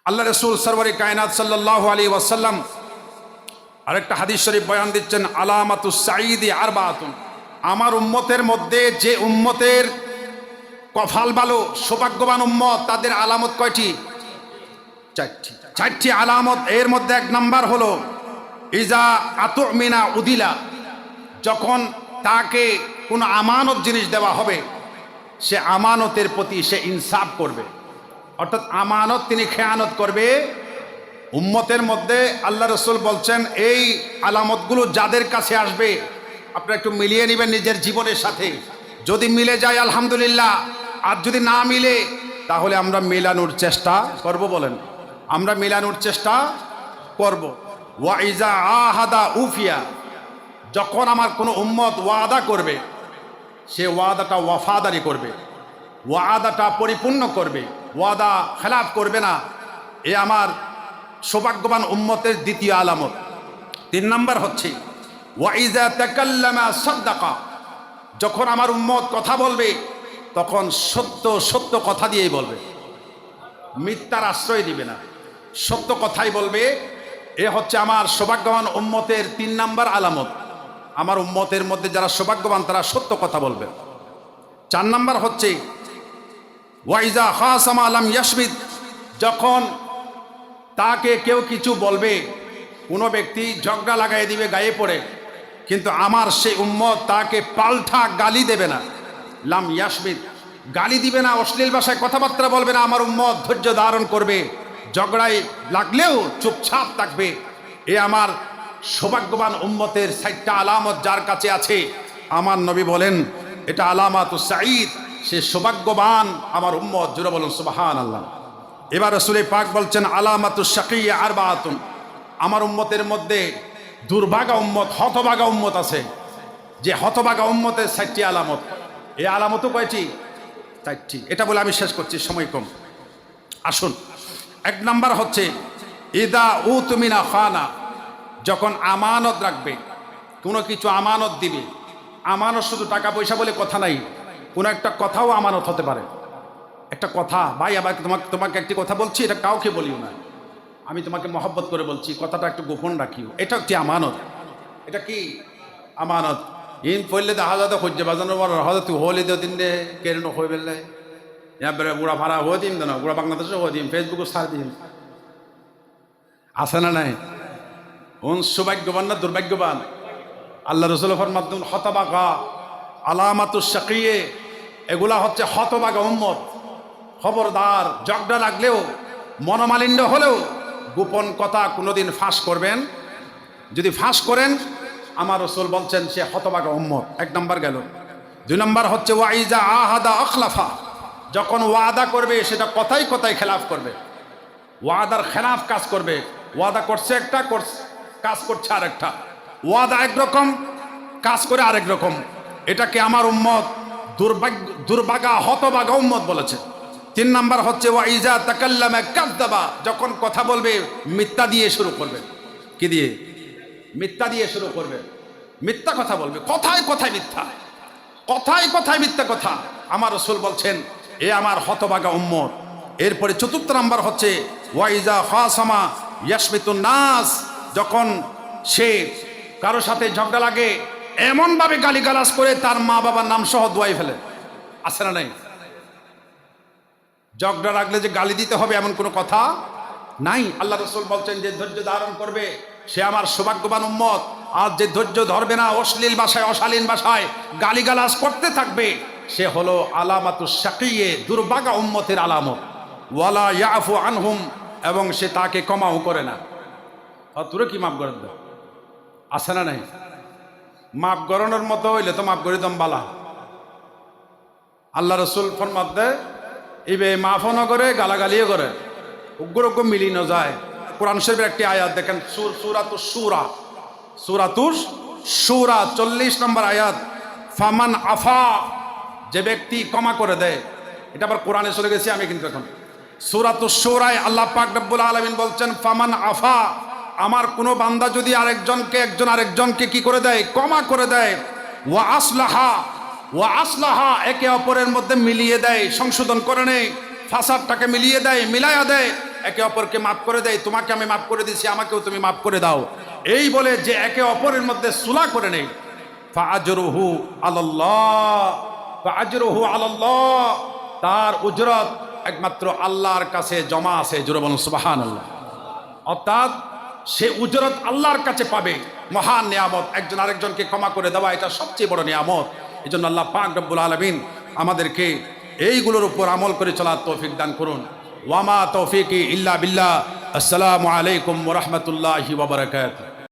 আল্লাহ রসুল সরওয়ারে কায়নাত সাল্লাল্লাহু আলাইহি ওয়াসাল্লাম আরেকটা হাদিস শরীফ বয়ান দিচ্ছেন, আলামাতুস সাঈদি আরবাতুন। আমার উম্মতের মধ্যে যে উম্মতের কফাল ভালো, সৌভাগ্যবান উম্মত, তাদের আলামত কয়টি? চারটি আলামত। এর মধ্যে এক নাম্বার হলো ইজা আতুমিনা উদিলা, যখন তাকে কোনো আমানত জিনিস দেওয়া হবে সে আমানতের প্রতি সে ইনসাফ করবে, অর্থাৎ আমানত তিনি খেয়ানত করবে। উম্মতের মধ্যে আল্লাহ রসুল বলছেন এই আলামতগুলো যাদের কাছে আসবে আপনারা একটু মিলিয়ে নেবেন নিজের জীবনের সাথে। যদি মিলে যায় আলহামদুলিল্লাহ, আর যদি না মিলে তাহলে আমরা মেলানোর চেষ্টা করব। বলেন, আমরা মেলানোর চেষ্টা করব। ওয়াইজা আহাদা উফিয়া, যখন আমার কোনো উম্মত ওয়াদা করবে সে ওয়াদাটা ওয়াফাদারি করবে, ওয়াদাটা পরিপূর্ণ করবে, ওয়াদা খেলাফ করবে না। এ আমার সৌভাগ্যবান উম্মতের দ্বিতীয় আলামত। 3 নাম্বার হচ্ছে ওয়াইজা তাকাল্লামা সাদ্দাকা, যখন আমার উম্মত কথা বলবে তখন সত্য সত্য কথা দিয়েই বলবে, মিথ্যার আশ্রয় দিবে না, সত্য কথাই বলবে। এ হচ্ছে আমার সৌভাগ্যবান উম্মতের 3 নাম্বার আলামত। আমার উম্মতের মধ্যে যারা সৌভাগ্যবান তারা সত্য কথা বলবে। 4 নাম্বার হচ্ছে ওয়াইজা খাসামা লাম ইয়াশমিদ, যখন তাকে কেউ কিছু বলবে, কোনো ব্যক্তি ঝগড়া লাগাই দিবে গায়ে পড়ে, কিন্তু আমার সেই উম্মত তাকে পাল্টা গালি দেবে না। লাম ইয়াশমিদ, গালি দিবে না, অশ্লীল ভাষায় কথাবার্তা বলবে না। আমার উম্মত ধৈর্য ধারণ করবে, ঝগড়ায় লাগলেও চুপচাপ থাকবে। এ আমার সৌভাগ্যবান উম্মতের 4টা আলামত যার কাছে আছে, আমার নবী বলেন এটা আলামাতুস সাঈদ, সে সৌভাগ্যবান আমার উম্মত। জোরে বলুন সুবহানাল্লাহ। এবার রাসূল পাক বলছেন আলামাতুস শাকিয়্যা আরবাতুন, আমার উম্মতের মধ্যে দুর্ভাগা উম্মত, হতভাগা উম্মত আছে। যে হতভাগা উম্মতের 4টি আলামত। এই আলামতও কয়টি? 4টি। এটা বলে আমি শেষ করছি, সময় কম। আসুন, 1 নাম্বার হচ্ছে ইদা উতমিনা খানা, যখন আমানত রাখবে, কোনো কিছু আমানত দিবে। আমানত শুধু টাকা পয়সা বলে কথা নাই, কোনো একটা কথাও আমানত হতে পারে। একটা কথা, ভাই আবার তোমাকে একটি কথা বলছি, এটা কাউকে বলিও না, আমি তোমাকে মহব্বত করে বলছি, কথাটা একটু গোপন রাখিও, এটা একটি আমানত। এটা কি আমানত? ইন পড়লে দেখা যাতে সহ্য বাজানোর পর হয়তো তুই হলি দিন দে কেন হয়ে বেললে বুড়া ভাড়া হয়ে দিন না, বুড়া বাংলাদেশে হয়ে দিন, ফেসবুকে ছাড় দিন, আছে না নাই? সৌভাগ্যবান না দুর্ভাগ্যবান? আল্লাহ রসুল ফরমাতুন হতবাগা আলামাতুস শাকিয়্যা, এগুলা হচ্ছে হতবাগা উম্মত। খবরদার, ঝগড়া লাগলেও, মনোমালিন্য হলেও গোপন কথা কোনোদিন ফাঁস করবেন। যদি ফাঁস করেন আমার রসুল বলছেন সে হতবাগা উম্মত। 1 নাম্বার গেল। 2 নাম্বার হচ্ছে ওয়াইজা আহাদা আখলাফা, যখন ওয়াদা করবে সেটা কথাই কথাই খেলাফ করবে, ওয়াদার খেলাফ কাজ করবে। ওয়াদা করছে একটা, কাজ করছে আরেকটা। ওয়াদা একরকম, কাজ করে আরেক রকম। এটাকে আমার উম্মত দুর্ভাগা হতভাগা উম্মত বলেছে। 3 নাম্বার হচ্ছে ওয়াইজা তাকাল্লামা কাযযাবা, যখন কথা বলবে মিথ্যা দিয়ে শুরু করবে। কি দিয়ে? মিথ্যা দিয়ে শুরু করবে, মিথ্যা কথা বলবে, কথায় কথায় মিথ্যা, কথায় কথায় মিথ্যা কথা। আমার রাসূল বলছেন এ আমার হতভাগা উম্মত। এরপরে 4 নাম্বার হচ্ছে ওয়াইজা খাসামা ইয়াশমিতুন নাস, যখন সে কারো সাথে ঝগড়া লাগে এমনভাবে গালিগালাজ করে তার মা বাবার নাম সহ দোয়াই ফেলে। আছে না নাই? ঝগড়া লাগলে যে গালি দিতে হবে এমন কোনো কথা নাই। আল্লাহ রসুল বলছেন যে ধৈর্য ধারণ করবে সে আমার সৌভাগ্যবান উম্মত। আর যে ধৈর্য ধরবে না, অশ্লীল ভাষায় অশালীন ভাষায় গালিগালাজ করতে থাকবে, সে হলো আলামাতুস শাকিয়্যা, দুর্ভাগা উম্মতের আলামত। ওয়ালা ইয়াফু আনহুম, এবং সে তাকে ক্ষমাও করে না। তোরে কি মাফ করে দাও? আছে না নাই? মাফ করানোর মতো হইলে তো মাফ করে দম বালা। আল্লাহ রসুল ফরমাত দেয় ইবে মাফও না করে গালাগালিও করে, উগ্র উগ্র মিলি না যায়। কোরআন শরীফের একটি আয়াত দেখেন, সূরাতুশ শূরা 40 নম্বর আয়াত, ফামান আফা, যে ব্যক্তি ক্ষমা করে দেয়। এটা আবার কোরআনে চলে গেছি আমি, কিন্তু এখন সূরাতুশ শূরায় আল্লাহ পাক রব্বুল আলামিন বলছেন ফামান আফা, আমার কোনো বান্দা যদি একজন আরেকজনকে কি করে দেয়? ক্ষমা করে দেয়। ওয়া আসলাহা, একে অপরের মধ্যে মিলিয়ে দেয়, সংশোধন করে নেয়, ফাসাদটাকে মিলিয়ে দেয়, মিলায়া দেয়। একে অপরকে মাফ করে দেয়, তোমাকে আমি মাফ করে দিয়েছি, আমাকেও তুমি মাফ করে দাও, এই বলে যে একে অপরের মধ্যে সুলাহ করে নেই, ফাআজরুহু আলাল্লাহ, ফাআজরুহু আলাল্লাহ, তার উজরত একমাত্র আল্লাহর কাছে জমা আছে। জোরে বলুন সুবহানাল্লাহ। অর্থাৎ সে উজরত আল্লাহর কাছে পাবে। মহান নিয়ামত একজন আরেকজনকে ক্ষমা করে দেওয়া, এটা সবচেয়ে বড় নিয়ামত। এই জন্য আল্লাহ পাক রব্বুল আলামিন আমাদেরকে এইগুলোর উপর আমল করে চলার তৌফিক দান করুন। ওয়ামা তৌফিকি ইল্লা বিল্লাহ। আসসালামু আলাইকুম ওয়া রাহমাতুল্লাহি ওয়া বারাকাতুহু।